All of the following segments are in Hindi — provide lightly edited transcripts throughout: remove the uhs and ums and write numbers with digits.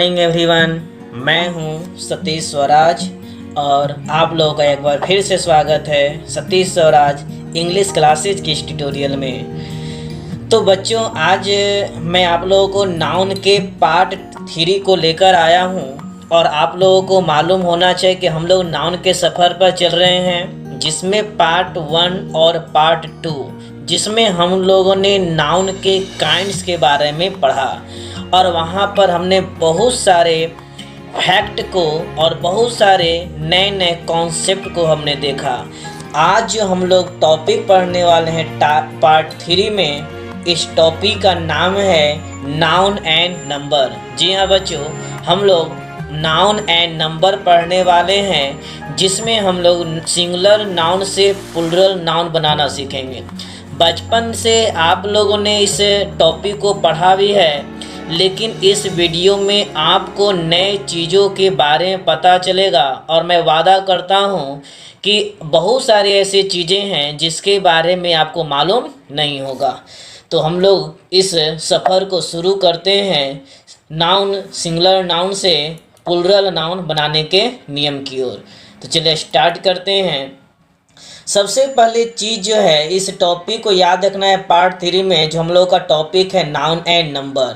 Morning everyone. मैं हूं सतीश स्वराज और आप लोगों का एक बार फिर से स्वागत है सतीश स्वराज इंग्लिश क्लासेज की इस ट्यूटोरियल में। तो बच्चों, आज मैं आप लोगों को नाउन के पार्ट 3 को लेकर आया हूं और आप लोगों को मालूम होना चाहिए कि हम लोग नाउन के सफ़र पर चल रहे हैं, जिसमें पार्ट 1 और पार्ट 2 जिसमें हम लोगों ने नाउन के काइंड्स के बारे में पढ़ा और वहाँ पर हमने बहुत सारे फैक्ट को और बहुत सारे नए नए कॉन्सेप्ट को हमने देखा। आज जो हम लोग टॉपिक पढ़ने वाले हैं पार्ट 3 में, इस टॉपिक का नाम है नाउन एंड नंबर। जी हाँ बच्चों, हम लोग नाउन एंड नंबर पढ़ने वाले हैं, जिसमें हम लोग सिंगुलर नाउन से प्लूरल नाउन बनाना सीखेंगे। बचपन से आप लोगों ने इस टॉपिक को पढ़ा भी है, लेकिन इस वीडियो में आपको नए चीज़ों के बारे में पता चलेगा और मैं वादा करता हूँ कि बहुत सारी ऐसी चीज़ें हैं जिसके बारे में आपको मालूम नहीं होगा। तो हम लोग इस सफ़र को शुरू करते हैं नाउन सिंगुलर नाउन से प्लूरल नाउन बनाने के नियम की ओर। तो चलिए स्टार्ट करते हैं। सबसे पहले चीज़ जो है, इस टॉपिक को याद रखना है। पार्ट 3 में जो हम लोग का टॉपिक है नाउन एंड नंबर,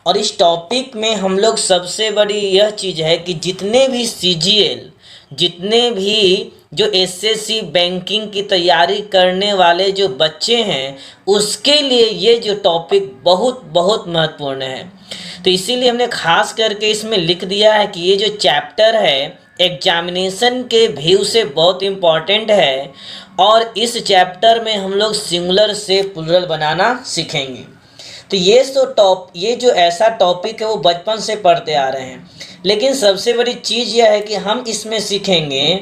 और इस टॉपिक में हम लोग सबसे बड़ी यह चीज़ है कि जितने भी CGL, जितने भी जो SSC बैंकिंग की तैयारी करने वाले जो बच्चे हैं, उसके लिए ये जो टॉपिक बहुत बहुत महत्वपूर्ण है। तो इसीलिए हमने खास करके इसमें लिख दिया है कि ये जो चैप्टर है एग्जामिनेशन के व्यू से बहुत इम्पॉर्टेंट है और इस चैप्टर में हम लोग सिंगुलर से प्लूरल बनाना सीखेंगे। तो ये जो ऐसा टॉपिक है वो बचपन से पढ़ते आ रहे हैं, लेकिन सबसे बड़ी चीज़ यह है कि हम इसमें सीखेंगे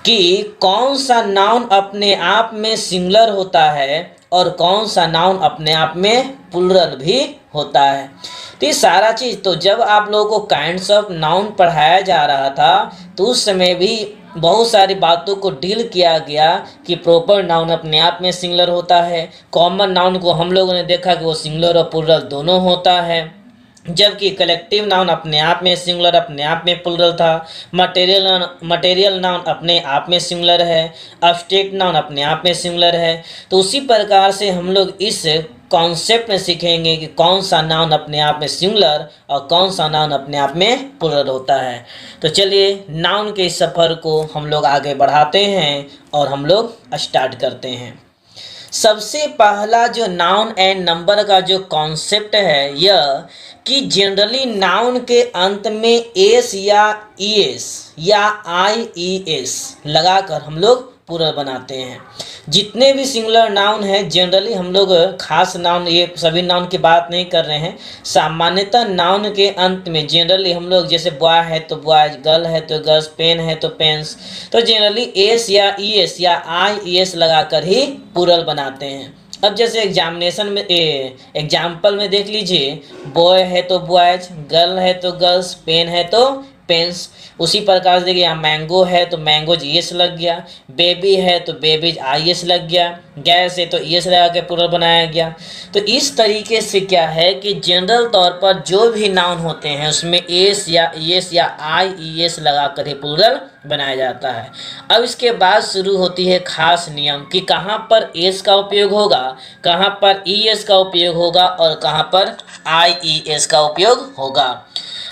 कि कौन सा नाउन अपने आप में सिंगुलर होता है और कौन सा नाउन अपने आप में प्लूरल भी होता है। तो ये सारा चीज़, तो जब आप लोगों को काइंड्स ऑफ नाउन पढ़ाया जा रहा था तो उस समय भी बहुत सारी बातों को डील किया गया कि प्रॉपर नाउन अपने आप में सिंगुलर होता है। कॉमन नाउन को हम लोगों ने देखा कि वो सिंगुलर और प्लूरल दोनों होता है, जबकि कलेक्टिव नाउन अपने आप में सिंगुलर, अपने आप में प्लूरल था। मटेरियल नाउन अपने आप में सिंगुलर है, एब्स्ट्रैक्ट नाउन अपने आप में सिंगुलर है। तो उसी प्रकार से हम लोग इस कॉन्सेप्ट में सीखेंगे कि कौन सा नाउन अपने आप में सिंगुलर और कौन सा नाउन अपने आप में प्लूरल होता है। तो चलिए नाउन के इस सफ़र को हम लोग आगे बढ़ाते हैं और हम लोग स्टार्ट करते हैं। सबसे पहला जो नाउन एंड नंबर का जो कॉन्सेप्ट है यह कि जनरली नाउन के अंत में एस या ईएस या IES लगाकर हम लोग प्लूरल बनाते हैं। जितने भी सिंगुलर नाउन हैं जनरली हम लोग, खास नाउन, ये सभी नाउन की बात नहीं कर रहे हैं, सामान्यतः नाउन के अंत में जनरली हम लोग, जैसे बॉय है तो बॉयज, गर्ल है तो गर्ल्स, पेन है तो पेन्स, तो जनरली एस या ES या IES लगाकर ही प्लूरल बनाते हैं। अब जैसे एग्जामिनेशन में एग्जाम्पल में देख लीजिए, बॉय है तो बॉयज, गर्ल है तो गर्ल्स, पेन है तो पेन्स। उसी प्रकार से देखिए, यहाँ मैंगो है तो मैंगोज ES लग गया, बेबी है तो बेबीज IS लग गया, गैस है तो ES लगा के प्लूरल बनाया गया। तो इस तरीके से क्या है कि जनरल तौर पर जो भी नाउन होते हैं उसमें एस या ES या IES लगा कर ही प्लूरल बनाया जाता है। अब इसके बाद शुरू होती है खास नियम कि कहाँ पर एस का उपयोग होगा, कहाँ पर ES का उपयोग होगा और कहाँ पर IES का उपयोग होगा।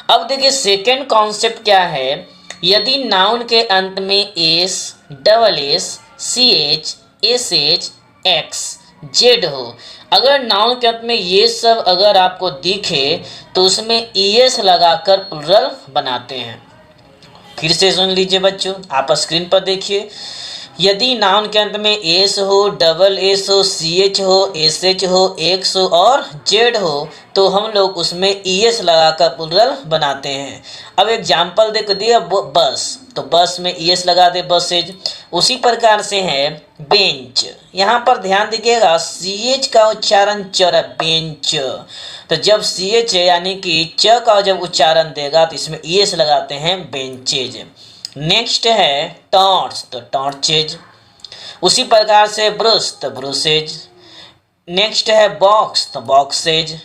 अब देखिए सेकेंड कॉन्सेप्ट क्या है, यदि नाउन के अंत में S, double S, CH, SH, X, Z हो, अगर नाउन के अंत में ये सब अगर आपको दिखे तो उसमें ES लगाकर प्लूरल बनाते हैं। फिर से सुन लीजिए बच्चों, आप स्क्रीन पर देखिए, यदि नाउन के अंत में एस हो, डबल एस हो, CH हो, SH हो, X हो और Z हो तो हम लोग उसमें ES लगाकर प्लूरल बनाते हैं। अब एग्जाम्पल देख दिया, बस, तो बस में ES लगा दे, बसेज। उसी प्रकार से है बेंच, यहाँ पर ध्यान दीजिएगा CH का उच्चारण च है, बेंच। तो जब CH है यानी कि च का जब उच्चारण देगा तो इसमें ES लगाते हैं, बेंचेज। नेक्स्ट है टॉर्च, तो टॉर्चेज। उसी प्रकार से ब्रुश, तो ब्रुशेज। नेक्स्ट है बॉक्स, तो बॉक्सेज।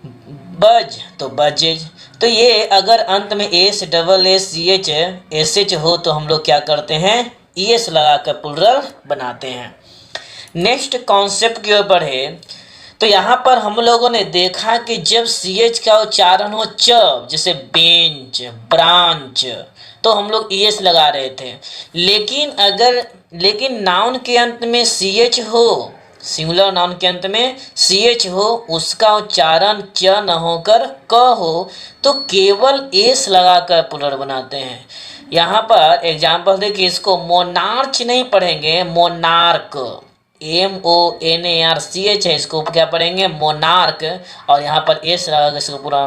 बज, तो बजेज। तो ये अगर अंत में S double S C H S H हो तो हम लोग क्या करते हैं, ई एस लगाकर प्लूरल बनाते हैं। नेक्स्ट कॉन्सेप्ट की ओर बढ़े तो यहाँ पर हम लोगों ने देखा कि जब सी एच का उच्चारण हो च, जैसे बेंच, ब्रांच, तो हम लोग ई एस लगा रहे थे। लेकिन नाउन के अंत में सी एच हो, सिंगुलर नाउन के अंत में सी एच हो, उसका उच्चारण च न होकर क हो, तो केवल एस लगाकर प्लूरल बनाते हैं। यहाँ पर एग्जाम्पल देखिए, इसको मोनार्च नहीं पढ़ेंगे, मोनार्क, MONARCH है, इसको क्या पढ़ेंगे, मोनार्क, और यहाँ पर एस लगाकर इसको पूरा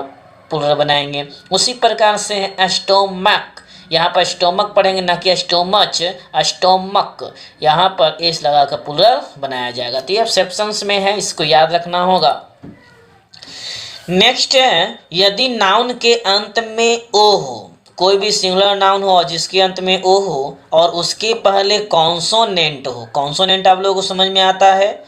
प्लूरल बनाएंगे। उसी प्रकार से है स्टोमक, यहाँ पर स्टोमक पढ़ेंगे ना कि स्टोमच, स्टोमक, यहाँ पर एस लगाकर प्लूरल बनाया जाएगा। तो ये एक्सेप्शंस में है, इसको याद रखना होगा। नेक्स्ट है, यदि नाउन के अंत में ओ हो, कोई भी सिंगुलर नाउन हो जिसके अंत में ओ हो और उसके पहले कॉन्सोनेंट हो, कॉन्सोनेंट आप लोगों को समझ में आता है,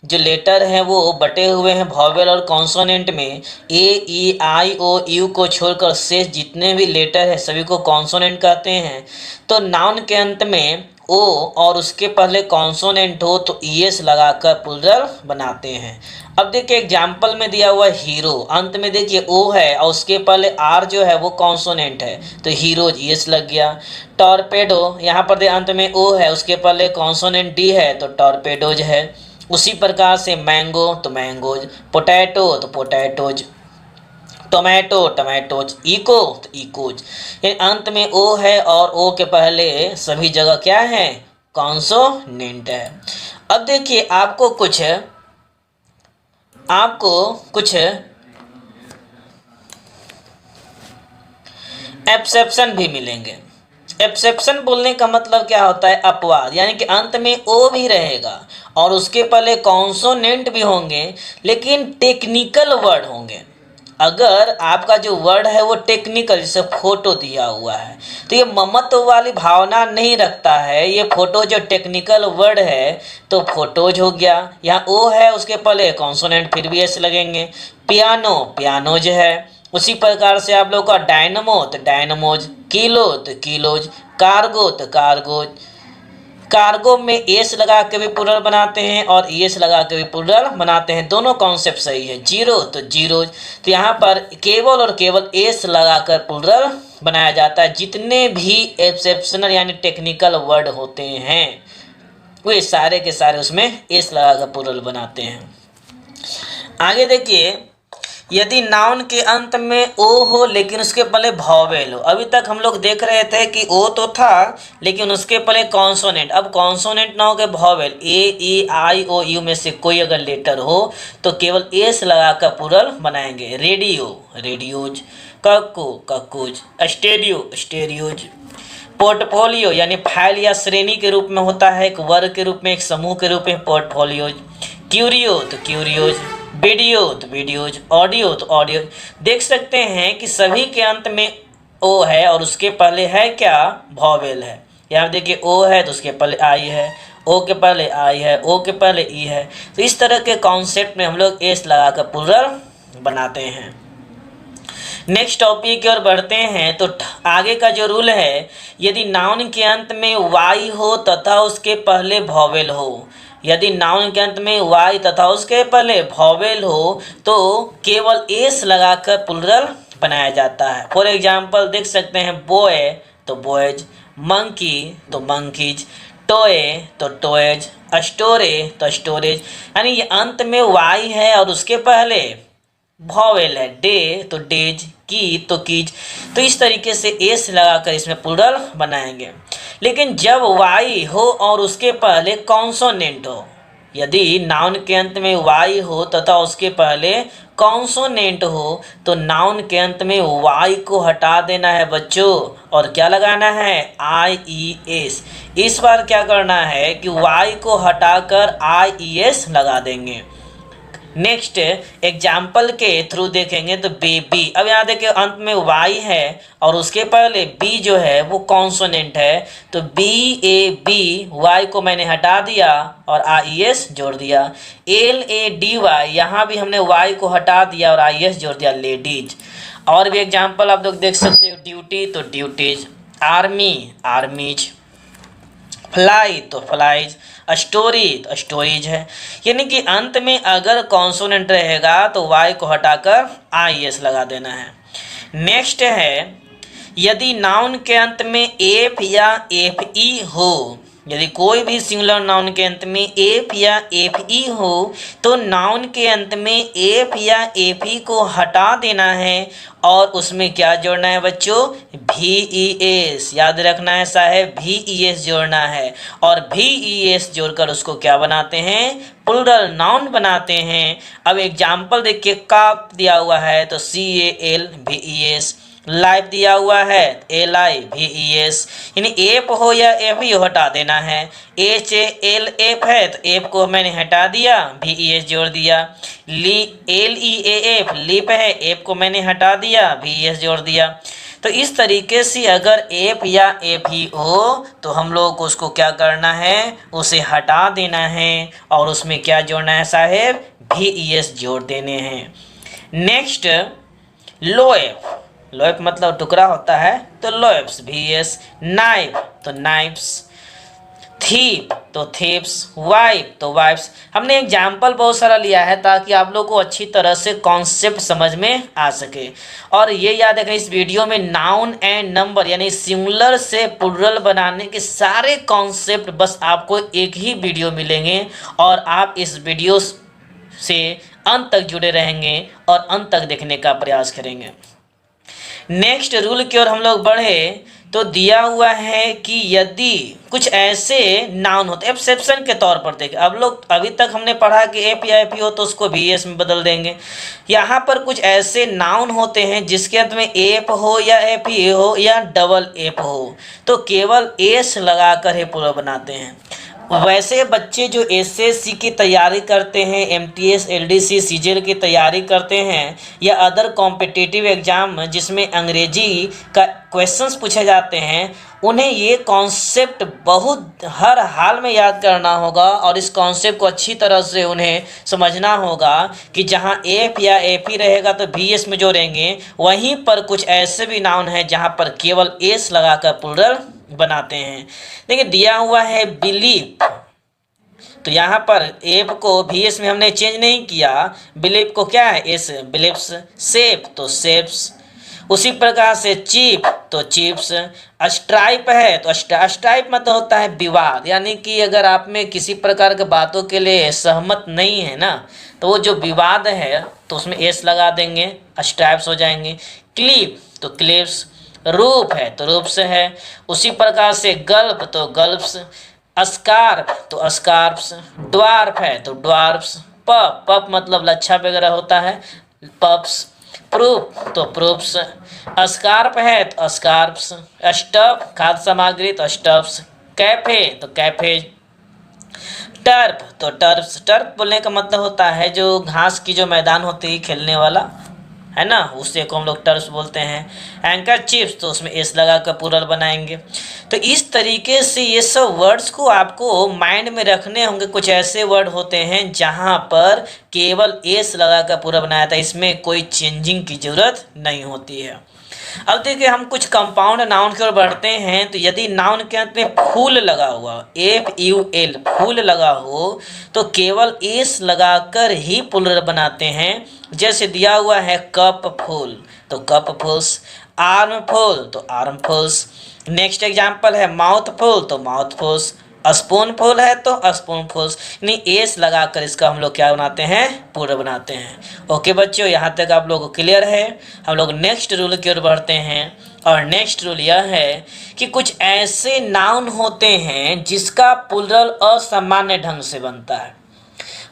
जो लेटर हैं वो बटे हुए हैं वॉवेल और कॉन्सोनेंट में। ए ई आई ओ यू को छोड़कर शेष जितने भी लेटर हैं सभी को कॉन्सोनेंट कहते हैं। तो नाउन के अंत में ओ और उसके पहले कॉन्सोनेंट हो तो ई एस लगाकर प्लूरल बनाते हैं। अब देखिए एग्जाम्पल में दिया हुआ हीरो, अंत में देखिए ओ है और उसके पहले आर जो है वो कॉन्सोनेंट है तो हीरोज ई एस लग गया। टॉर्पेडो, यहाँ पर अंत में ओ है, उसके पहले कॉन्सोनेंट डी है तो टॉर्पेडोज है। उसी प्रकार से मैंगो तो मैंगोज, पोटैटो तो पोटैटोज, टोमेटो टोमेटोज, इको तो इकोज। ये अंत में ओ है और ओ के पहले सभी जगह क्या है, कॉन्सोनेंट है। अब देखिए आपको कुछ एक्सेप्शन भी मिलेंगे। एक्सेप्शन बोलने का मतलब क्या होता है, अपवाद, यानी कि अंत में ओ भी रहेगा और उसके पहले कॉन्सोनेंट भी होंगे लेकिन टेक्निकल वर्ड होंगे। अगर आपका जो वर्ड है वो टेक्निकल, जैसे फोटो दिया हुआ है तो ये ममत्व वाली भावना नहीं रखता है, ये फोटो जो टेक्निकल वर्ड है तो फोटोज हो गया। यहाँ ओ है उसके पहले कॉन्सोनेंट फिर भी ऐसे लगेंगे। पियानो पियानोज है। उसी प्रकार से आप लोग का डायनमो तो डायनमोज, किलो तो किलोज, कार्गो तो कार्गोज। कार्गो में एस लगा के भी प्लूरल बनाते हैं और एस लगा के भी प्लूरल बनाते हैं, दोनों कॉन्सेप्ट सही है। जीरो तो जीरोज, तो यहाँ पर केवल और केवल एस लगाकर प्लूरल बनाया जाता है। जितने भी एक्सेप्शनल यानी टेक्निकल वर्ड होते हैं वे सारे के सारे उसमें एस लगाकर प्लूरल बनाते हैं। आगे देखिए, यदि नाउन के अंत में ओ हो लेकिन उसके पहले वॉवेल हो, अभी तक हम लोग देख रहे थे कि ओ तो था लेकिन उसके पहले कॉन्सोनेंट, अब कॉन्सोनेंट ना हो के vowel, A E I O you में से कोई अगर लेटर हो तो केवल एस लगाकर प्लूरल बनाएंगे। Radio radios, cuckoo cuckoos, stereo stereos. Portfolio यानी फाइल या श्रेणी के रूप में होता है, एक वर्ग के रूप में, एक समूह के रूप में पोर्टफोलियोज। क्यूरियो तो क्यूरियोज, वीडियो तो वीडियोज, ऑडियो तो ऑडियो। देख सकते हैं कि सभी के अंत में ओ है और उसके पहले है क्या, वॉवेल है। यहाँ देखिए ओ है तो उसके पहले आई है, ओ के पहले आई है, ओ के पहले ई है। तो इस तरह के कॉन्सेप्ट में हम लोग एस लगाकर प्लूरल बनाते हैं। नेक्स्ट टॉपिक की ओर बढ़ते हैं तो आगे का जो रूल है, यदि नाउन के अंत में वाई हो तथा उसके पहले वॉवेल हो, यदि नाउन के अंत में वाई तथा उसके पहले वॉवेल हो तो केवल एस लगाकर प्लूरल बनाया जाता है। फॉर एग्जाम्पल देख सकते हैं, बॉय तो बॉयज, मंकी तो मंकीज, टॉय तो टॉयज, स्टोरे तो स्टोरेज। यानी ये अंत में वाई है और उसके पहले वॉवेल है, डे तो डेज, की तो कीज। तो इस तरीके से एस लगाकर इसमें प्लूरल बनाएंगे। लेकिन जब वाई हो और उसके पहले कॉन्सोनेंट हो, यदि नाउन के अंत में वाई हो तथा उसके पहले कॉन्सोनेंट हो तो नाउन के अंत में वाई को हटा देना है बच्चों और क्या लगाना है, आई ई एस। इस बार क्या करना है कि वाई को हटाकर आई ई एस लगा देंगे। नेक्स्ट एग्जाम्पल के थ्रू देखेंगे तो बेबी, अब यहाँ देखिए अंत में वाई है और उसके पहले बी जो है वो कॉन्सोनेंट है तो बी ए बी, वाई को मैंने हटा दिया और आई एस जोड़ दिया। एल ए डी वाई, यहाँ भी हमने वाई को हटा दिया और आई एस जोड़ दिया, लेडीज। और भी एग्जाम्पल आप लोग देख सकते हो, ड्यूटी तो ड्यूटीज, आर्मी आर्मीज, फ्लाई तो फ्लाइज, स्टोरी तो स्टोरीज है। यानी कि अंत में अगर कॉन्सोनेंट रहेगा तो वाई को हटाकर आई एस लगा देना है। नेक्स्ट है, यदि नाउन के अंत में एफ या एफ ई हो, यदि कोई भी सिंगुलर नाउन के अंत में एफ या एफ ई हो तो नाउन के अंत में एफ या एफ ई को हटा देना है और उसमें क्या जोड़ना है बच्चों, भी ई एस, याद रखना है साहब, भी ई एस जोड़ना है। और भी ई एस जोड़कर उसको क्या बनाते हैं, प्लूरल नाउन बनाते हैं। अब एग्जाम्पल देखिए, काप दिया हुआ है तो सी ए एल भी ई एस, लाइफ दिया हुआ है एल आई भी ई एस, यानी एप हो या एफ ही हटा देना है। एच ए एल एफ है तो एफ को मैंने हटा दिया, भी ई एस जोड़ दिया। ली L E A F leaf है, एफ को मैंने हटा दिया, भी ई एस जोड़ दिया। तो इस तरीके से अगर एफ या एफ ही हो तो हम लोग को उसको क्या करना है, उसे हटा देना है और उसमें क्या जोड़ना है साहेब, भी ई एस जोड़ देने हैं। नेक्स्ट, लो एफ, लोएफ मतलब टुकड़ा होता है तो लोएफ्स भी एस, नाइफ तो नाइफ्स, थीप तो थीप्स, वाइफ तो वाइफ्स। हमने एग्जाम्पल बहुत सारा लिया है ताकि आप लोग को अच्छी तरह से कॉन्सेप्ट समझ में आ सके। और ये याद रखें, इस वीडियो में नाउन एंड नंबर यानी सिंगुलर से प्लूरल बनाने के सारे कॉन्सेप्ट बस आपको एक ही वीडियो मिलेंगे और आप इस वीडियो से अंत तक जुड़े रहेंगे और अंत तक देखने का प्रयास करेंगे। नेक्स्ट रूल की ओर हम लोग बढ़े तो दिया हुआ है कि यदि कुछ ऐसे नाउन होते, एक्सेप्शन के तौर पर देखें, अब लोग अभी तक हमने पढ़ा कि एफ या एफ हो तो उसको भी एस में बदल देंगे। यहाँ पर कुछ ऐसे नाउन होते हैं जिसके अंत में एफ हो या एफ ई हो या डबल एफ हो तो केवल एस लगाकर ही पूरा बनाते हैं। वैसे बच्चे जो एसएससी की तैयारी करते हैं, एमटीएस, एलडीसी, सीजीएल की तैयारी करते हैं या अदर कॉम्पिटिटिव एग्जाम जिसमें अंग्रेजी का क्वेश्चंस पूछे जाते हैं, उन्हें ये कॉन्सेप्ट बहुत हर हाल में याद करना होगा और इस कॉन्सेप्ट को अच्छी तरह से उन्हें समझना होगा कि जहां एफ या एफ ही रहेगा तो भी एस में जोड़ेंगे, वहीं पर कुछ ऐसे भी नाउन हैं जहां पर केवल एस लगाकर प्लूरल बनाते हैं। देखिए दिया हुआ है बिलीफ, तो यहाँ पर एफ को भी एस में हमने चेंज नहीं किया, बिलीफ को क्या है एस, बिलीफ्स। सेफ तो सेप्स, उसी प्रकार से चीप तो चिप्स। स्ट्राइप है तो स्ट्राइप मतलब होता है विवाद, यानी कि अगर आप में किसी प्रकार के बातों के लिए सहमत नहीं है ना तो वो जो विवाद है तो उसमें एस लगा देंगे, स्ट्राइप्स हो जाएंगे। क्लिप तो क्लिप्स, रूप है तो रूप्स है, उसी प्रकार से गल्फ तो गल्फ्स, स्कार्फ तो स्कार्फ्स, ड्वार्फ है तो ड्वार्फ्स, पप पप मतलब लच्छा वगैरह होता है, पप्स। प्रूफ तो प्रूफ्स, स्कार्फ है तो स्कार्फ्स, स्टफ खाद्य सामग्री तो स्टफ्स, कैफे तो कैफेज, टर्फ तो टर्फ्स। टर्फ बोलने का मतलब होता है जो घास की जो मैदान होती है खेलने वाला है ना, उससे को हम लोग टर्फ्स बोलते हैं। एंकर चिप्स तो उसमें एस लगा कर प्लूरल बनाएंगे। तो इस तरीके से ये सब वर्ड्स को आपको माइंड में रखने होंगे। कुछ ऐसे वर्ड होते हैं जहां पर केवल एस लगा कर प्लूरल बनाया था, इसमें कोई चेंजिंग की जरूरत नहीं होती है। अब देखिए हम कुछ कंपाउंड नाउन की ओर बढ़ते हैं। तो यदि नाउन के अंत में फूल लगा हुआ, एफ यू एल फूल लगा हो तो केवल एस लगाकर ही प्लूरल बनाते हैं। जैसे दिया हुआ है कप फूल तो कप फूल्स, आर्म फूल तो आर्म फूल्स। नेक्स्ट एग्जाम्पल है माउथ फूल तो माउथ फूल्स, स्पून फुल है तो स्पून फुल्स, यानी एस लगाकर इसका हम लोग क्या बनाते हैं, पूरा बनाते हैं। ओके बच्चों, यहाँ तक आप लोगों को क्लियर है। हम लोग नेक्स्ट रूल की ओर बढ़ते हैं और नेक्स्ट रूल यह है कि कुछ ऐसे नाउन होते हैं जिसका प्लूरल असामान्य ढंग से बनता है।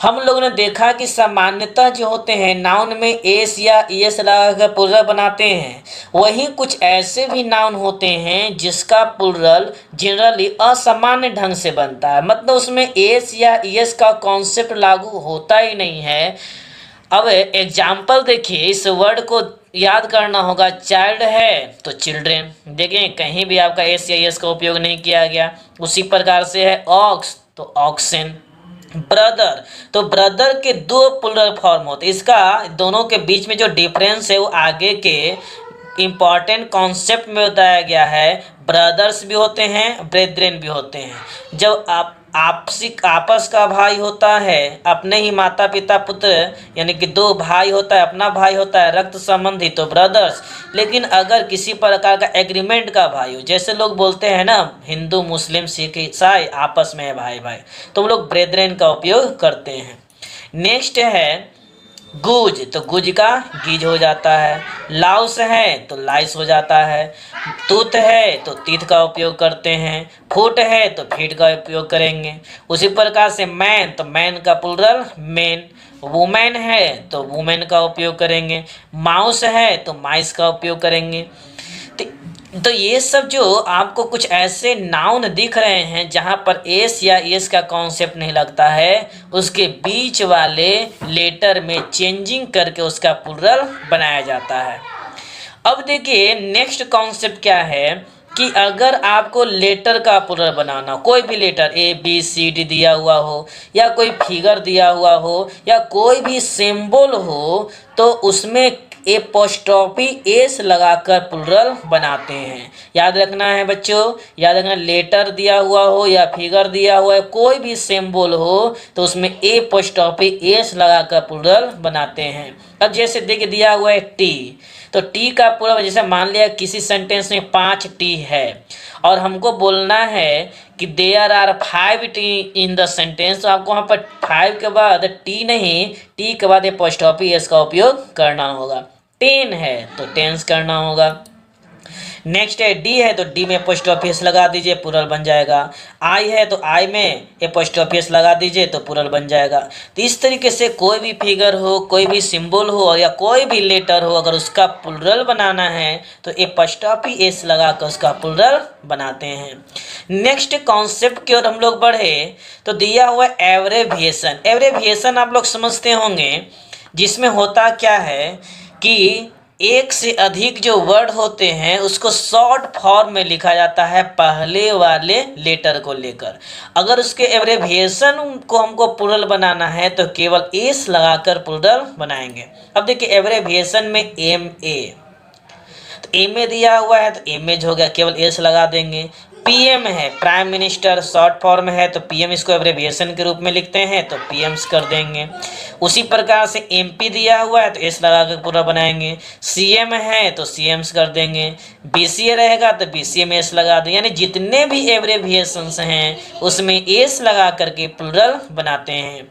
हम लोगों ने देखा कि सामान्यतः जो होते हैं नाउन में एस या एस लगाकर प्लूरल बनाते हैं, वहीं कुछ ऐसे भी नाउन होते हैं जिसका प्लूरल जनरली असामान्य ढंग से बनता है, मतलब उसमें एस या एस का कॉन्सेप्ट लागू होता ही नहीं है। अब एग्जाम्पल देखिए, इस वर्ड को याद करना होगा, चाइल्ड है तो चिल्ड्रेन, देखें कहीं भी आपका एस या एस का उपयोग नहीं किया गया। उसी प्रकार से है ऑक्स तो ऑक्सन, ब्रदर, तो ब्रदर के दो प्लूरल फॉर्म होते हैं। इसका दोनों के बीच में जो डिफरेंस है वो आगे के इम्पॉर्टेंट कॉन्सेप्ट में बताया गया है। ब्रदर्स भी होते हैं, ब्रेद्रेन भी होते हैं। जब आप आपस का भाई होता है, अपने ही माता पिता पुत्र यानी कि दो भाई होता है, अपना भाई होता है, रक्त संबंधी, तो ब्रदर्स। लेकिन अगर किसी प्रकार का एग्रीमेंट का भाई हो, जैसे लोग बोलते हैं ना हिंदू मुस्लिम सिख ईसाई आपस में है भाई भाई, तो हम लोग ब्रेद्रेन का उपयोग करते हैं। नेक्स्ट है गुज, तो गुज का गीज हो जाता है। लाउस है तो लाइस हो जाता है। तूत है तो तीत का उपयोग करते हैं। फुट है तो फीट का उपयोग करेंगे। उसी प्रकार से मैन, तो मैन का प्लूरल मेन। वुमेन है तो वुमेन का उपयोग करेंगे। माउस है तो माइस का उपयोग करेंगे। तो ये सब जो आपको कुछ ऐसे नाउन दिख रहे हैं जहाँ पर एस या एस का कॉन्सेप्ट नहीं लगता है, उसके बीच वाले लेटर में चेंजिंग करके उसका प्लूरल बनाया जाता है। अब देखिए नेक्स्ट कॉन्सेप्ट क्या है कि अगर आपको लेटर का प्लूरल बनाना, कोई भी letter A B C D दिया हुआ हो या कोई फिगर दिया हुआ हो या कोई भी सिंबल हो, तो उसमें एपोस्ट्रोफी एस लगाकर प्लूरल बनाते हैं। याद रखना है बच्चों, याद रखना, लेटर दिया हुआ हो या फिगर दिया हुआ है, कोई भी सिंबल हो तो उसमें एपोस्ट्रोफी एस लगाकर प्लूरल बनाते हैं। अब जैसे देखिए दिया हुआ है टी, तो टी का पूरा जैसे मान लिया किसी सेंटेंस में 5 टी है और हमको बोलना है कि there are 5 T in the sentence, तो आपको वहाँ पर 5 के बाद टी नहीं, टी के बाद एपोस्ट्रोफी एस का उपयोग करना होगा। 10 है तो टेंस करना होगा। नेक्स्ट है डी है तो डी में एपोस्ट्रोफी एस लगा दीजिए, प्लूरल बन जाएगा। आई है तो आई में एपोस्ट्रोफी एस लगा दीजिए तो प्लूरल बन जाएगा। तो इस तरीके से कोई भी फिगर हो, कोई भी सिंबल हो या कोई भी लेटर हो, अगर उसका प्लूरल बनाना है तो एपोस्ट्रोफी एस लगा कर उसका प्लूरल बनाते हैं। नेक्स्ट कॉन्सेप्ट की ओर हम लोग बढ़े तो दिया हुआ एब्रेविएशन। एब्रेविएशन आप लोग समझते होंगे, जिसमें होता क्या है कि एक से अधिक जो वर्ड होते हैं उसको शॉर्ट फॉर्म में लिखा जाता है पहले वाले लेटर को लेकर। अगर उसके एब्रेविएशन को हमको प्लूरल बनाना है तो केवल एस लगाकर प्लूरल बनाएंगे। अब देखिए एब्रेविएशन में एम ए, तो एम ए दिया हुआ है तो एम एज हो गया, केवल एस लगा देंगे। पीएम है प्राइम मिनिस्टर, शॉर्ट फॉर्म है तो पीएम इसको एब्रेविएशन के रूप में लिखते हैं तो पीएम्स कर देंगे। उसी प्रकार से एमपी दिया हुआ है तो एस लगा कर पूरा बनाएंगे। सीएम है तो सीएम्स कर देंगे। बीसीए रहेगा तो बीसीए में एस लगा देंगे। यानी जितने भी एब्रेविएशंस हैं उसमें एस लगा करके प्लूरल बनाते हैं।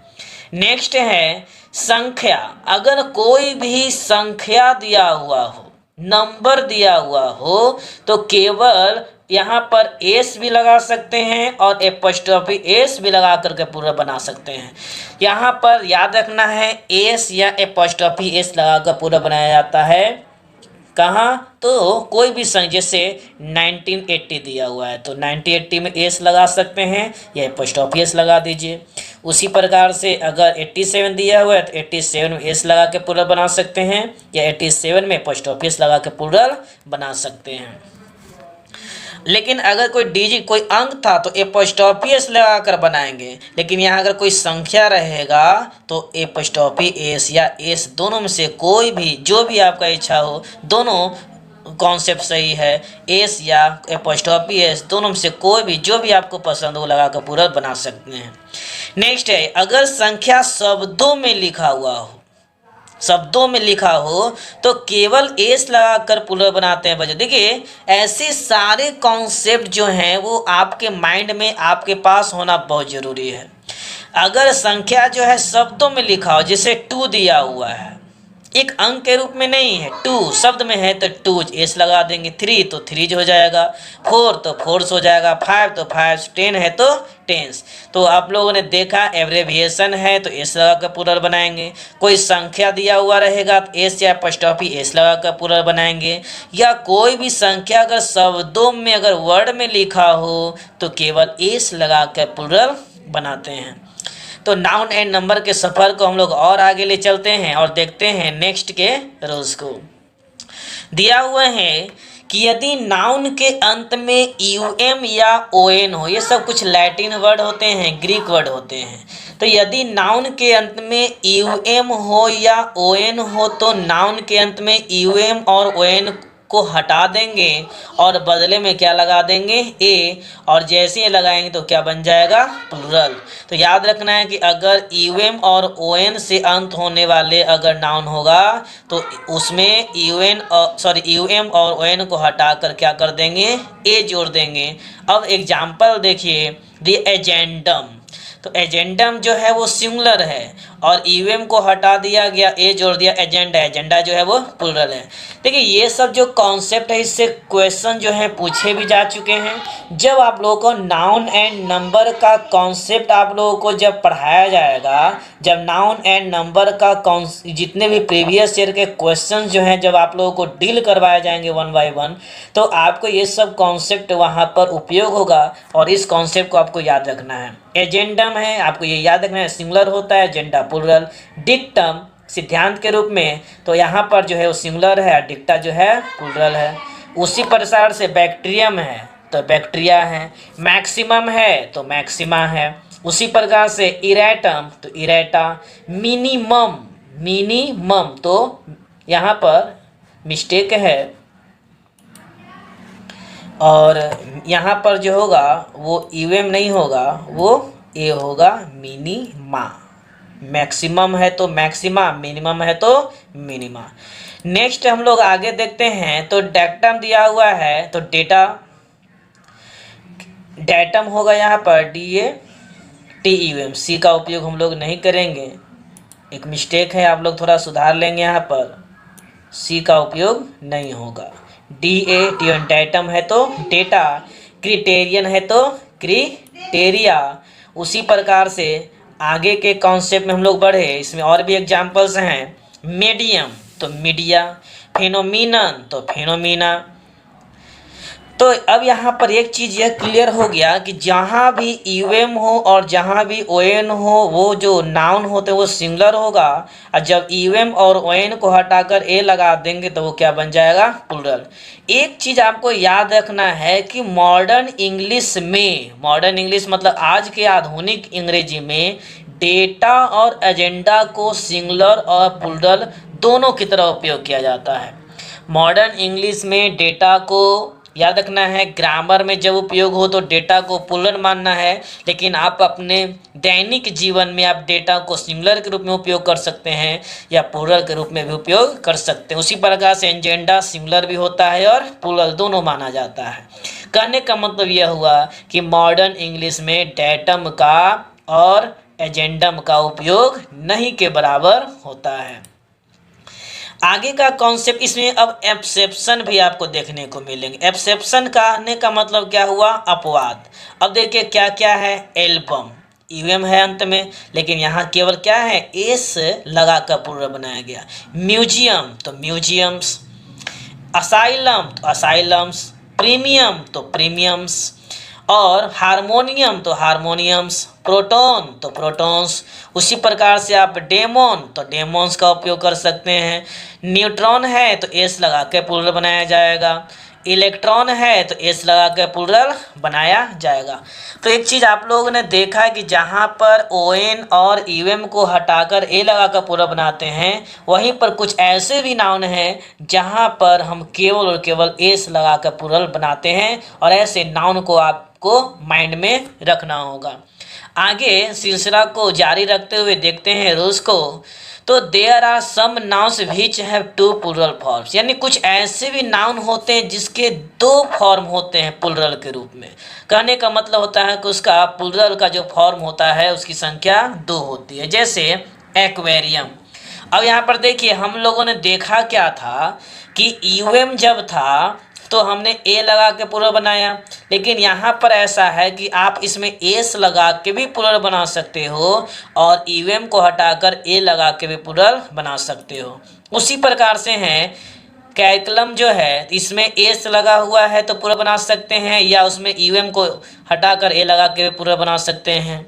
नेक्स्ट है संख्या। अगर कोई भी संख्या दिया हुआ हो, नंबर दिया हुआ हो, तो केवल यहाँ पर एस भी लगा सकते हैं और एपोस्ट्रोफी एस भी लगा करके पूरा बना सकते हैं। यहाँ पर याद रखना है एस या एपोस्ट्रोफी एस लगा कर पूरा बनाया जाता है। कहाँ? तो कोई भी संख्या, जैसे 1980 दिया हुआ है तो 1980 में एस लगा सकते हैं या एपोस्ट्रोफी एस लगा दीजिए। उसी प्रकार से अगर 87 दिया हुआ है तो 87 में एस लगा के प्लूरल बना सकते हैं या 87 में एपोस्ट्रोफी एस लगा के प्लूरल बना सकते हैं। लेकिन अगर कोई डिजिट, कोई अंक था तो एपोस्ट्रोफी एस लगा कर बनाएंगे। लेकिन यहाँ अगर कोई संख्या रहेगा तो एपोस्ट्रोफी एस या एस दोनों में से कोई भी, जो भी आपका इच्छा हो, दोनों कॉन्सेप्ट सही है। एस या एपोस्ट्रोफी एस दोनों में से कोई भी, जो भी आपको पसंद हो लगा कर पूरा बना सकते हैं। नेक्स्ट है अगर संख्या शब्दों में लिखा हुआ हो, शब्दों में लिखा हो तो केवल एस लगाकर प्लूरल बनाते हैं बच्चों। देखिए ऐसे सारे कॉन्सेप्ट जो हैं वो आपके माइंड में, आपके पास होना बहुत ज़रूरी है। अगर संख्या जो है शब्दों में लिखा हो, जैसे 2 दिया हुआ है, एक अंक के रूप में नहीं है, 2 शब्द में है तो 2 एस लगा देंगे। 3 तो 3 हो जाएगा, 4 तो 4 हो जाएगा, 5 तो 5, 10 है तो 10। तो आप लोगों ने देखा एब्रेविएशन है तो एस लगा कर प्लूरल बनाएंगे। कोई संख्या दिया हुआ रहेगा तो एस या एपोस्ट्रोफी एस लगा कर प्लूरल बनाएंगे। या कोई भी संख्या अगर शब्दों में, अगर वर्ड में लिखा हो तो केवल एस लगा कर प्लूरल बनाते हैं। तो नाउन एंड नंबर के सफ़र को हम लोग और आगे ले चलते हैं और देखते हैं नेक्स्ट के रूल्स को। दिया हुआ है कि यदि नाउन के अंत में यूएम या ओएन हो, ये सब कुछ लैटिन वर्ड होते हैं, ग्रीक वर्ड होते हैं, तो यदि नाउन के अंत में यूएम हो या ओएन हो तो नाउन के अंत में यूएम और ओएन को हटा देंगे और बदले में क्या लगा देंगे, ए, और जैसे ही लगाएंगे तो क्या बन जाएगा, प्लूरल। तो याद रखना है कि अगर यूएम और ओएन से अंत होने वाले अगर नाउन होगा तो उसमें यूएम और ओएन को हटाकर क्या कर देंगे, ए जोड़ देंगे। अब एग्जाम्पल देखिए, द एजेंडम, तो एजेंडम जो है वो सिंगुलर है और यूएम को हटा दिया गया, ए जोड़ दिया, एजेंडा, एजेंडा जो है वो प्लूरल है। देखिए ये सब जो कॉन्सेप्ट है इससे क्वेश्चन जो है पूछे भी जा चुके हैं। जब आप लोगों को नाउन एंड नंबर का कॉन्सेप्ट आप लोगों को जब पढ़ाया जाएगा, जब नाउन एंड नंबर का जितने भी प्रीवियस ईयर के क्वेश्चन जो हैं जब आप लोगों को डील करवाए जाएंगे वन बाय वन, तो आपको ये सब कॉन्सेप्ट वहाँ पर उपयोग होगा और इस कॉन्सेप्ट को आपको याद रखना है। एजेंडम है, आपको ये याद रखना है, सिंगुलर होता है, एजेंडा प्लूरल। डिक्टम सिद्धांत के रूप में तो यहाँ पर जो है वो सिंगुलर है, डिक्टा जो है प्लूरल है। उसी प्रकार से बैक्टीरियम है तो बैक्टीरिया है, मैक्सिमम है तो मैक्सिमा है। उसी प्रकार से इरेटम तो इरेटा, मिनिमम, मिनिमम तो यहाँ पर मिस्टेक है और यहाँ पर जो होगा वो यूएम नहीं होगा, वो ए होगा, मिनिमा। मैक्सिमम है तो मैक्सिमा, मिनिमम है तो मिनिमा। नेक्स्ट हम लोग आगे देखते हैं, तो डेक्टम दिया हुआ है तो डेटा, डेटम होगा यहाँ पर DATUM, सी का उपयोग हम लोग नहीं करेंगे, एक मिस्टेक है, आप लोग थोड़ा सुधार लेंगे, यहाँ पर सी का उपयोग नहीं होगा। DATUM डेटम है तो डेटा, क्रिटेरियन है तो क्रिटेरिया। उसी प्रकार से आगे के कॉन्सेप्ट में हम लोग बढ़े, इसमें और भी एग्जाम्पल्स हैं। मीडियम तो मीडिया, फिनोमिनन तो फिनोमिना। तो अब यहाँ पर एक चीज़ यह क्लियर हो गया कि जहाँ भी यूएम हो और जहाँ भी ओएन हो वो जो नाउन होते हैं वो सिंगुलर होगा, और जब यूएम और ओएन को हटाकर ए लगा देंगे तो वो क्या बन जाएगा, प्लूरल। एक चीज़ आपको याद रखना है कि मॉडर्न इंग्लिश में, मॉडर्न इंग्लिश मतलब आज के आधुनिक अंग्रेजी में डेटा और एजेंडा को सिंगुलर और प्लूरल दोनों की तरह उपयोग किया जाता है। मॉडर्न इंग्लिश में डेटा को याद रखना है, ग्रामर में जब उपयोग हो तो डेटा को प्लूरल मानना है, लेकिन आप अपने दैनिक जीवन में आप डेटा को सिंगुलर के रूप में उपयोग कर सकते हैं या प्लूरल के रूप में भी उपयोग कर सकते हैं। उसी प्रकार से एजेंडा सिंगुलर भी होता है और प्लूरल दोनों माना जाता है। कहने का मतलब यह हुआ कि मॉडर्न इंग्लिश में डेटम का और एजेंडम का उपयोग नहीं के बराबर होता है। आगे का कॉन्सेप्ट, इसमें अब एक्सेप्शन भी आपको देखने को मिलेंगे। एक्सेप्शन कहने का मतलब क्या हुआ, अपवाद। अब देखिए क्या क्या है, एल्बम, यूएम है अंत में, लेकिन यहाँ केवल क्या है, एस लगा कर प्लूरल बनाया गया। म्यूजियम तो म्यूजियम्स, असाइलम तो असाइलम्स, प्रीमियम तो प्रीमियम्स, और हारमोनियम तो हारमोनियम्स, प्रोटॉन तो प्रोटॉन्स। उसी प्रकार से आप डेमोन तो डेमोन्स का उपयोग कर सकते हैं। न्यूट्रॉन है तो एस लगा के प्लूरल बनाया जाएगा। इलेक्ट्रॉन है तो एस लगा के प्लूरल बनाया जाएगा। तो एक चीज़ आप लोगों ने देखा है कि जहाँ पर ओएन और यूएम को हटाकर ए लगा कर प्लूरल बनाते हैं, वहीं पर कुछ ऐसे भी नाउन हैं जहाँ पर हम केवल और केवल एस लगा कर प्लूरल बनाते हैं, और ऐसे नाउन को आपको माइंड में रखना होगा। आगे सिलसिला को जारी रखते हुए देखते हैं रूल्स को। तो there are some nouns which have two plural forms, यानी कुछ ऐसे भी नाउन होते हैं जिसके दो फॉर्म होते हैं प्लूरल के रूप में। कहने का मतलब होता है कि उसका प्लूरल का जो फॉर्म होता है उसकी संख्या 2 होती है। जैसे एक्वेरियम। अब यहाँ पर देखिए हम लोगों ने देखा क्या था कि यूएम जब था तो हमने ए लगा के प्लूरल बनाया, लेकिन यहाँ पर ऐसा है कि आप इसमें एस लगा के भी प्लूरल बना सकते हो और यूएम को हटाकर ए लगा के भी प्लूरल बना सकते हो। उसी प्रकार से हैं कैलकुलम जो है, इसमें एस लगा हुआ है तो प्लूरल बना सकते हैं, या उसमें यूएम को हटाकर ए लगा के भी प्लूरल बना सकते हैं।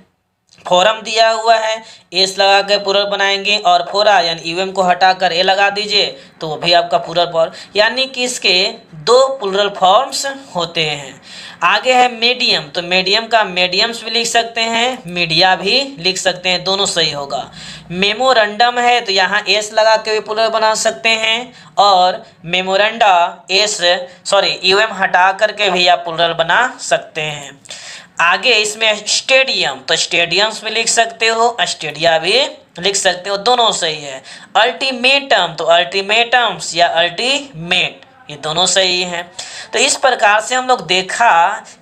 फोरम दिया हुआ है, एस लगा के प्लूरल बनाएंगे, और फोरा यानी यूएम को हटाकर ए लगा दीजिए तो वो भी आपका प्लूरल फॉर्म, यानी कि इसके दो प्लूरल फॉर्म्स होते हैं। आगे है मीडियम, तो मीडियम का मीडियम्स भी लिख सकते हैं, मीडिया भी लिख सकते हैं, दोनों सही होगा। मेमोरेंडम है तो यहाँ एस लगा के भी प्लूरल बना सकते हैं, और मेमोरेंडा यूएम हटा करके भी आप प्लूरल बना सकते हैं। आगे इसमें स्टेडियम, तो स्टेडियम्स भी लिख सकते हो, स्टेडिया भी लिख सकते हो, दोनों सही है। अल्टीमेटम, तो अल्टीमेटम्स या अल्टीमेट, ये दोनों सही हैं। तो इस प्रकार से हम लोग देखा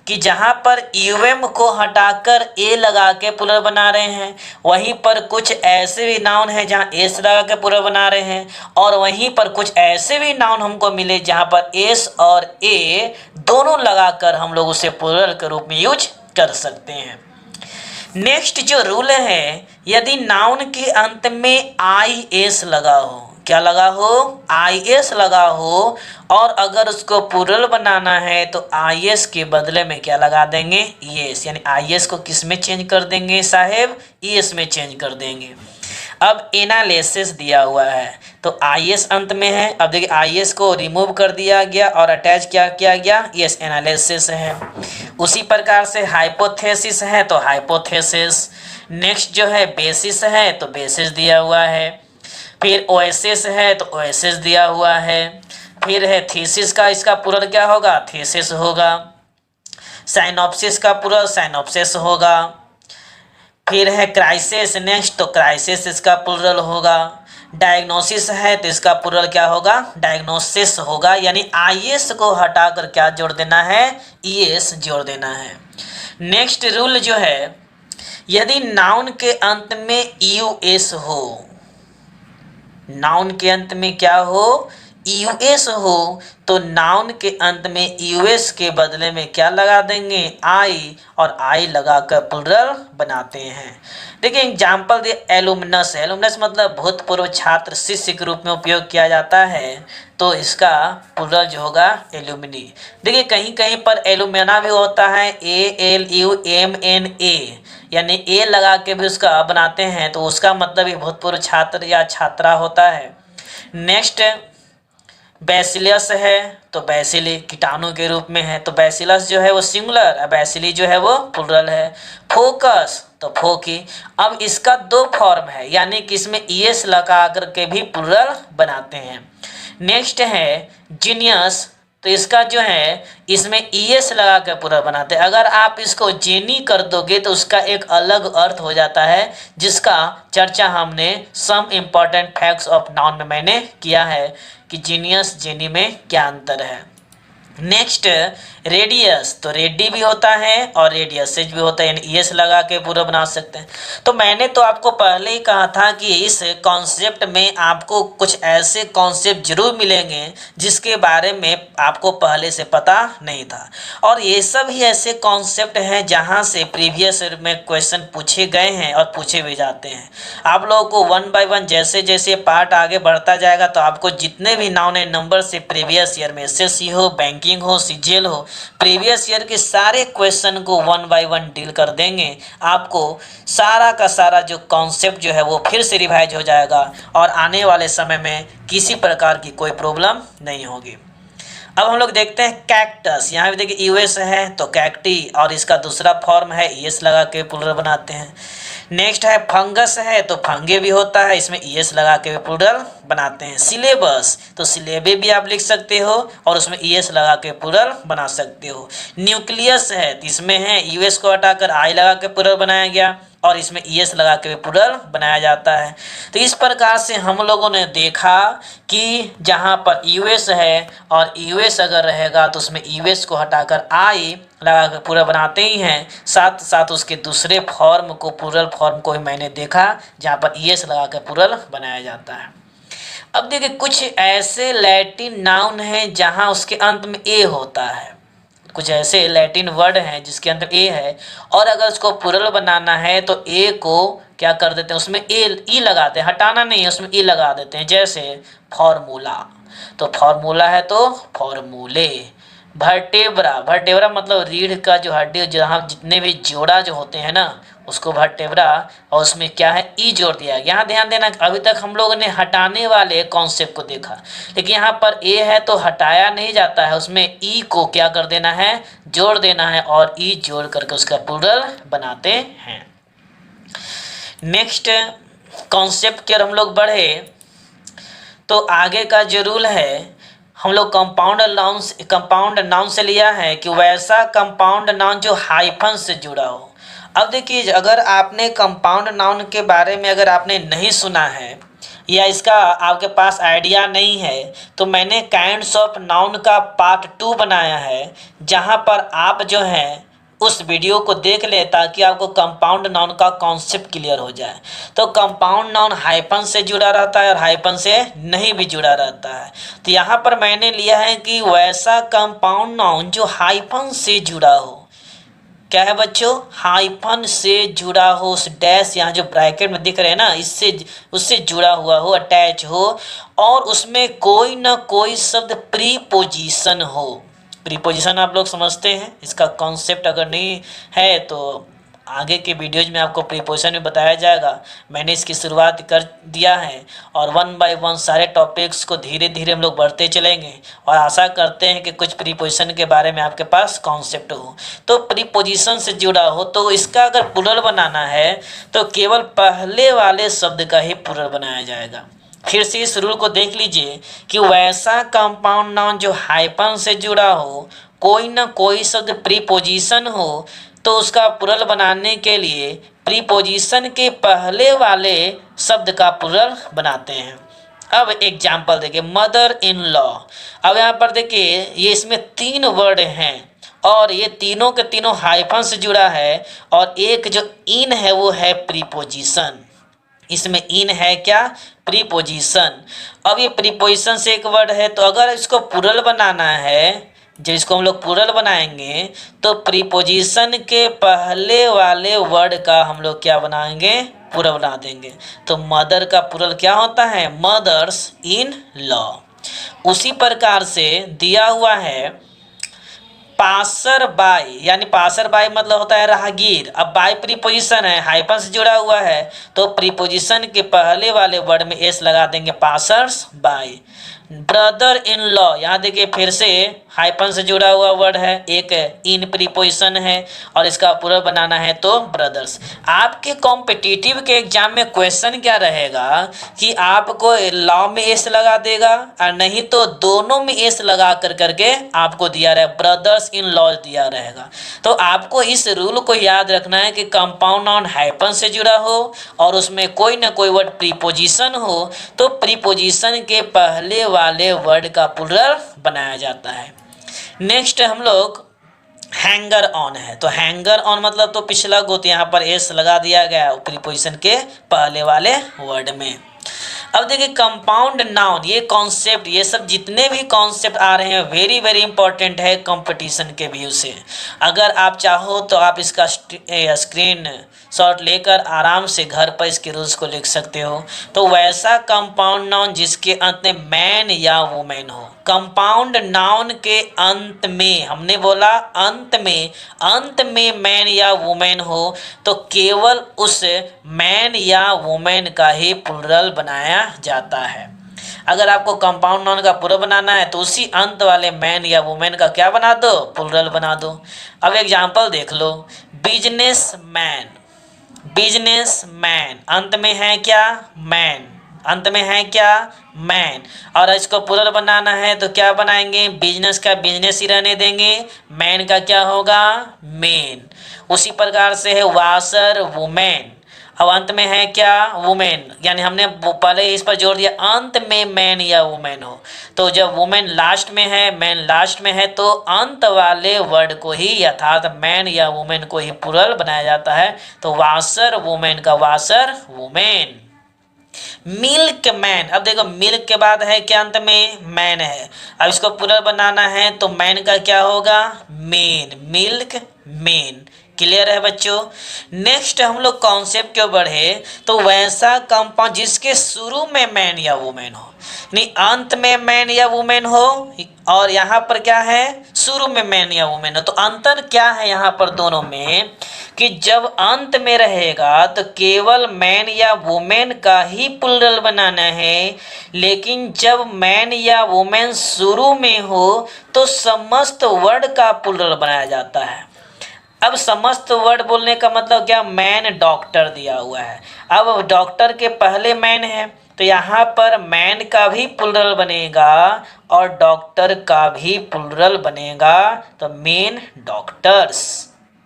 कि जहाँ पर यूएम को हटाकर ए लगा के प्लूरल बना रहे हैं, वहीं पर कुछ ऐसे भी नाउन हैं जहाँ एस लगा के प्लूरल बना रहे हैं, और वहीं पर कुछ ऐसे भी नाउन हमको मिले जहाँ पर एस और ए दोनों लगाकर हम लोग उसे प्लूरल के रूप में यूज कर सकते हैं। नेक्स्ट जो रूल है, यदि नाउन के अंत में आई एस लगा हो, क्या लगा हो, आई एस लगा हो, और अगर उसको प्लूरल बनाना है तो आई एस के बदले में क्या लगा देंगे, एस, यानी आई एस को किस में चेंज कर देंगे साहेब, एस में चेंज कर देंगे। अब एनालिसिस दिया हुआ है तो आई एस अंत में है, अब देखिए आई एस को रिमूव कर दिया गया और अटैच क्या किया गया, यस एनालिसिस है। उसी प्रकार से हाइपोथेसिस है तो हाइपोथेसिस, नेक्स्ट जो है बेसिस है तो बेसिस दिया हुआ है, फिर ओएसिस है तो ओएसिस दिया हुआ है, फिर है थीसिस का इसका प्लूरल क्या होगा, थीसिस होगा, साइनॉप्सिस का प्लूरल साइनॉप्सिस होगा, फिर है क्राइसिस, नेक्स्ट तो क्राइसिस इसका प्लूरल होगा, डायग्नोसिस है तो इसका प्लूरल क्या होगा, डायग्नोसिस होगा, यानी आईएस को हटाकर क्या जोड़ देना है, ईएस जोड़ देना है। नेक्स्ट रूल जो है, यदि नाउन के अंत में यूएस हो, नाउन के अंत में क्या हो, यूएस हो, तो नाउन के अंत में यूएस के बदले में क्या लगा देंगे, आई, और आई लगाकर प्लूरल बनाते हैं। देखिए एग्जाम्पल दिए, एलुमनस, एलुमनस मतलब भूतपूर्व छात्र, शिष्य के रूप में उपयोग किया जाता है, तो इसका प्लूरल जो होगा एलुमिनी। देखिए कहीं कहीं पर एलुमिना भी होता है, ALUMNA, यानी ए लगा के भी उसका बनाते हैं, तो उसका मतलब ये भूतपूर्व छात्र या छात्रा होता है। नेक्स्ट बैसिलस है तो बैसिली कीटाणु के रूप में है, तो बैसिलस जो है वो सिंगुलर, बैसिली जो है वो प्लूरल है। फोकस तो फोकी, अब इसका दो फॉर्म है, यानी कि इसमें ईएस लगा करके भी प्लूरल बनाते हैं। नेक्स्ट है जीनियस, तो इसका जो है इसमें ईएस लगा कर प्लूरल बनाते हैं। अगर आप इसको जेनी कर दोगे तो उसका एक अलग अर्थ हो जाता है, जिसका चर्चा हमने some important facts of noun में मैंने किया है कि जीनियस जेनी में क्या अंतर है। नेक्स्ट रेडियस, तो रेडी भी होता है और रेडियसेज भी होता है, यानी ईएस लगा के पूरा बना सकते हैं। तो मैंने तो आपको पहले ही कहा था कि इस कॉन्सेप्ट में आपको कुछ ऐसे कॉन्सेप्ट जरूर मिलेंगे जिसके बारे में आपको पहले से पता नहीं था, और ये सब ही ऐसे कॉन्सेप्ट हैं जहां से प्रीवियस ईयर में क्वेश्चन पूछे गए हैं और पूछे भी जाते हैं। आप लोगों को वन बाय वन जैसे जैसे पार्ट आगे बढ़ता जाएगा तो आपको जितने भी नाउन एंड नंबर से प्रीवियस ईयर में एसएससी हो, बैंकिंग हो, सीजीएल हो, प्रीवियस ईयर के सारे क्वेश्चन को वन बाय वन डील कर देंगे। आपको सारा का सारा जो कॉन्सेप्ट जो है वो फिर से रिवाइज हो जाएगा और आने वाले समय में किसी प्रकार की कोई प्रॉब्लम नहीं होगी। अब हम लोग देखते हैं कैक्टस, यहाँ भी देखिए यूएस है तो कैक्टी, और इसका दूसरा फॉर्म है ईएस लगा के प्लूरल बनाते हैं। नेक्स्ट है फंगस है तो फंगे भी होता है, इसमें ईएस लगा के भी प्लूरल बनाते हैं। सिलेबस, तो सिलेबे भी आप लिख सकते हो और उसमें ईएस लगा के प्लूरल बना सकते हो। न्यूक्लियस है तो इसमें है यूएस को हटाकर आई लगा के प्लूरल बनाया गया और इसमें ईएस लगा के भी प्लूरल बनाया जाता है। तो इस प्रकार से हम लोगों ने देखा कि जहाँ पर यूएस है और यूएस अगर रहेगा तो उसमें यूएस को हटाकर आई लगा कर प्लूरल बनाते ही हैं, साथ साथ उसके दूसरे फॉर्म को, प्लूरल फॉर्म को ही मैंने देखा जहाँ पर ईएस लगा कर प्लूरल बनाया जाता है। अब देखिए कुछ ऐसे लैटिन नाउन हैं जहाँ उसके अंत में ए होता है, कुछ ऐसे लैटिन वर्ड हैं जिसके अंदर ए है, और अगर उसको प्लूरल बनाना है तो ए को क्या कर देते हैं, उसमें ई लगाते हैं, हटाना नहीं है, उसमें ई लगा देते हैं। जैसे फॉर्मूला, तो फॉर्मूला है तो फॉर्मूले, वर्टेब्रा, वर्टेब्रा मतलब रीढ़ का जो हड्डी, जहाँ जितने भी जोड़ा जो होते हैं ना उसको वर्टेब्रा, और उसमें क्या है ई जोड़ दिया। यहाँ ध्यान देना, अभी तक हम लोगों ने हटाने वाले कॉन्सेप्ट को देखा, लेकिन यहाँ पर ए है तो हटाया नहीं जाता है, उसमें ई को क्या कर देना है, जोड़ देना है, और ई जोड़ करके उसका प्लूरल बनाते हैं। नेक्स्ट कॉन्सेप्ट की ओर हम लोग बढ़े तो आगे का जो रूल है, हम लोग कंपाउंड नाउन से लिया है कि वैसा कंपाउंड नाउन जो हाइफन से जुड़ा हो। अब देखिए, अगर आपने कंपाउंड नाउन के बारे में अगर आपने नहीं सुना है या इसका आपके पास आइडिया नहीं है, तो मैंने काइंड्स ऑफ नाउन का पार्ट 2 बनाया है, जहां पर आप जो है उस वीडियो को देख ले, ताकि आपको कंपाउंड नाउन का कॉन्सेप्ट क्लियर हो जाए। तो कंपाउंड नाउन हाइफन से जुड़ा रहता है और हाइफन से नहीं भी जुड़ा रहता है। तो यहाँ पर मैंने लिया है कि वैसा कंपाउंड नाउन जो हाइफन से जुड़ा हो। क्या है बच्चों, हाइफन से जुड़ा हो, उस डैश यहाँ जो ब्रैकेट में दिख रहे हैं ना, इससे उससे जुड़ा हुआ हो, अटैच हो, और उसमें कोई ना कोई शब्द प्रीपोजिशन हो। प्रीपोजिशन आप लोग समझते हैं, इसका कॉन्सेप्ट अगर नहीं है तो आगे के वीडियोज में आपको प्रीपोजिशन में बताया जाएगा। मैंने इसकी शुरुआत कर दिया है, और 1 बाय 1 सारे टॉपिक्स को धीरे धीरे हम लोग बढ़ते चलेंगे, और आशा करते हैं कि कुछ प्रीपोजिशन के बारे में आपके पास कॉन्सेप्ट हो। तो प्रीपोजिशन से जुड़ा हो तो इसका अगर प्लूरल बनाना है तो केवल पहले वाले शब्द का ही प्लूरल बनाया जाएगा। फिर से इस रूल को देख लीजिए कि वैसा कंपाउंड नाउन जो हाइफन से जुड़ा हो, कोई ना कोई शब्द प्रीपोजिशन हो, तो उसका प्लूरल बनाने के लिए प्रीपोजिशन के पहले वाले शब्द का प्लूरल बनाते हैं। अब एग्जाम्पल देखिए, मदर इन लॉ। अब यहाँ पर देखिए, ये इसमें 3 वर्ड हैं और ये तीनों के तीनों हाइफन से जुड़ा है, और एक जो इन है वो है प्रीपोजिशन। इसमें इन है क्या, प्रीपोजिशन। अब ये प्रीपोजिशन से एक वर्ड है, तो अगर इसको प्लूरल बनाना है, जब इसको हम लोग प्लूरल बनाएंगे तो प्रीपोजिशन के पहले वाले वर्ड का हम लोग क्या बनाएंगे, प्लूरल बना देंगे। तो मदर का प्लूरल क्या होता है, मदर्स इन लॉ। उसी प्रकार से दिया हुआ है पासर बाई, यानी पासर बाई मतलब होता है राहगीर। अब बाई प्रीपोजिशन है, हाइफन से जुड़ा हुआ है, तो प्रीपोजिशन के पहले वाले वर्ड में एस लगा देंगे, passers by. Brother in law, यहाँ देखिए फिर से हाइफन से जुड़ा हुआ वर्ड है, एक इन प्रीपोजिशन है, और इसका प्लूरल बनाना है तो ब्रदर्स। आपके कॉम्पिटिटिव के एग्जाम में क्वेश्चन क्या रहेगा कि आपको लॉ में एस लगा देगा, और नहीं तो दोनों में एस लगा करके आपको दिया रहेगा, ब्रदर्स इन लॉ दिया रहेगा। तो आपको इस रूल को याद रखना है कि कंपाउंड नाउन हाइफन से जुड़ा हो और उसमें कोई ना कोई वर्ड प्रीपोजिशन हो, तो प्रीपोजिशन के पहले वाले वर्ड का प्लूरल बनाया जाता है। नेक्स्ट हम लोग हैंगर ऑन है, तो हैंगर ऑन मतलब तो पिछला गो, तो यहाँ पर एस लगा दिया गया प्रीपोजिशन के पहले वाले वर्ड में। अब देखिए कंपाउंड नाउन, ये कॉन्सेप्ट, ये सब जितने भी कॉन्सेप्ट आ रहे हैं वेरी वेरी इंपॉर्टेंट है कंपटीशन के व्यू से। अगर आप चाहो तो आप इसका स्क्रीन शॉट लेकर आराम से घर पर इसके रूल्स को लिख सकते हो। तो वैसा कंपाउंड नाउन जिसके अंत में मैन या वुमेन हो। कंपाउंड नाउन के अंत में, हमने बोला अंत में मैन या वुमेन हो, तो केवल उस मैन या वुमेन का ही प्लूरल बनाया जाता है। अगर आपको कंपाउंड नाउन का प्लूरल बनाना है तो उसी अंत वाले मैन या वुमेन का क्या बना दो, प्लूरल बना दो। अब एग्जांपल देख लो, बिजनेसमैन, बिजनेसमैन अंत में है क्या, मैन, अंत में है क्या, मैन, और इसको प्लूरल बनाना है तो क्या बनाएंगे, बिजनेस का बिजनेस ही रहने देंगे, मैन का क्या होगा, मेन। उसी प्रकार से है वाशर, वुमेन, अब अंत में है क्या, वुमेन, यानी हमने पहले इस पर जोड़ दिया अंत में मैन या वुमेन हो, तो जब वुमेन लास्ट में है, मैन लास्ट में है, तो अंत वाले वर्ड को ही अर्थात मैन या वुमेन को ही प्लूरल बनाया जाता है। तो वाशर वुमेन का वाशर वुमेन। मिल्क मैन, अब देखो मिल्क के बाद है क्या, अंत में मैन है, अब इसको प्लूरल बनाना है तो मैन का क्या होगा, मेन, मिल्क मेन, क्लियर है बच्चों। नेक्स्ट हम लोग कॉन्सेप्ट क्यों बढ़े, तो वैसा कंपाउंड जिसके शुरू में मैन या वुमेन हो, नहीं अंत में मैन या वुमेन हो, और यहाँ पर क्या है शुरू में मैन या वुमेन हो। तो अंतर क्या है यहाँ पर दोनों में, कि जब अंत में रहेगा तो केवल मैन या वुमेन का ही प्लूरल बनाना है, लेकिन जब मैन या वुमेन शुरू में हो तो समस्त वर्ड का प्लूरल बनाया जाता है। अब समस्त वर्ड बोलने का मतलब क्या, मैन डॉक्टर दिया हुआ है, अब डॉक्टर के पहले मैन है तो यहाँ पर मैन का भी प्लूरल बनेगा और डॉक्टर का भी प्लूरल बनेगा, तो मेन डॉक्टर्स,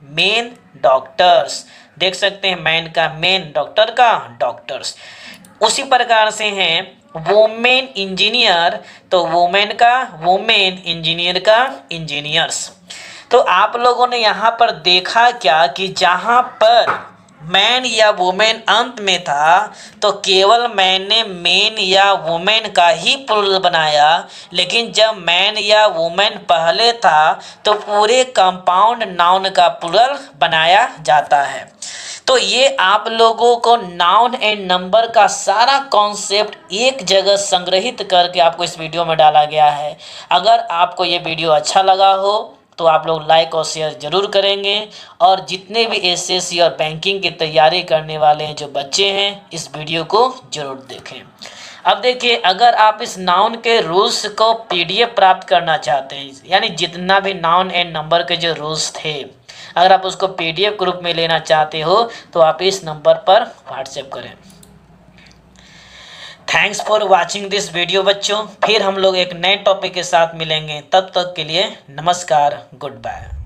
मेन डॉक्टर्स। देख सकते हैं मैन का मेन, डॉक्टर का डॉक्टर्स। उसी प्रकार से हैं वुमेन इंजीनियर, तो वुमेन का वुमेन, इंजीनियर का इंजीनियर्स। तो आप लोगों ने यहाँ पर देखा क्या कि जहाँ पर मैन या वुमेन अंत में था तो केवल मैन ने मेन या वुमेन का ही प्लूरल बनाया, लेकिन जब मैन या वुमेन पहले था तो पूरे कंपाउंड नाउन का प्लूरल बनाया जाता है। तो ये आप लोगों को नाउन एंड नंबर का सारा कॉन्सेप्ट एक जगह संग्रहित करके आपको इस वीडियो में डाला गया है। अगर आपको ये वीडियो अच्छा लगा हो तो आप लोग लाइक और शेयर जरूर करेंगे, और जितने भी एसएससी और बैंकिंग की तैयारी करने वाले हैं जो बच्चे हैं इस वीडियो को जरूर देखें। अब देखिए, अगर आप इस नाउन के रूल्स को पीडीएफ प्राप्त करना चाहते हैं, यानी जितना भी नाउन एंड नंबर के जो रूल्स थे अगर आप उसको पीडीएफ के रूप में लेना चाहते हो तो आप इस नंबर पर व्हाट्सएप करें। Thanks for watching this video बच्चों। फिर हम लोग एक नए टॉपिक के साथ मिलेंगे, तब तक के लिए नमस्कार, गुड बाय।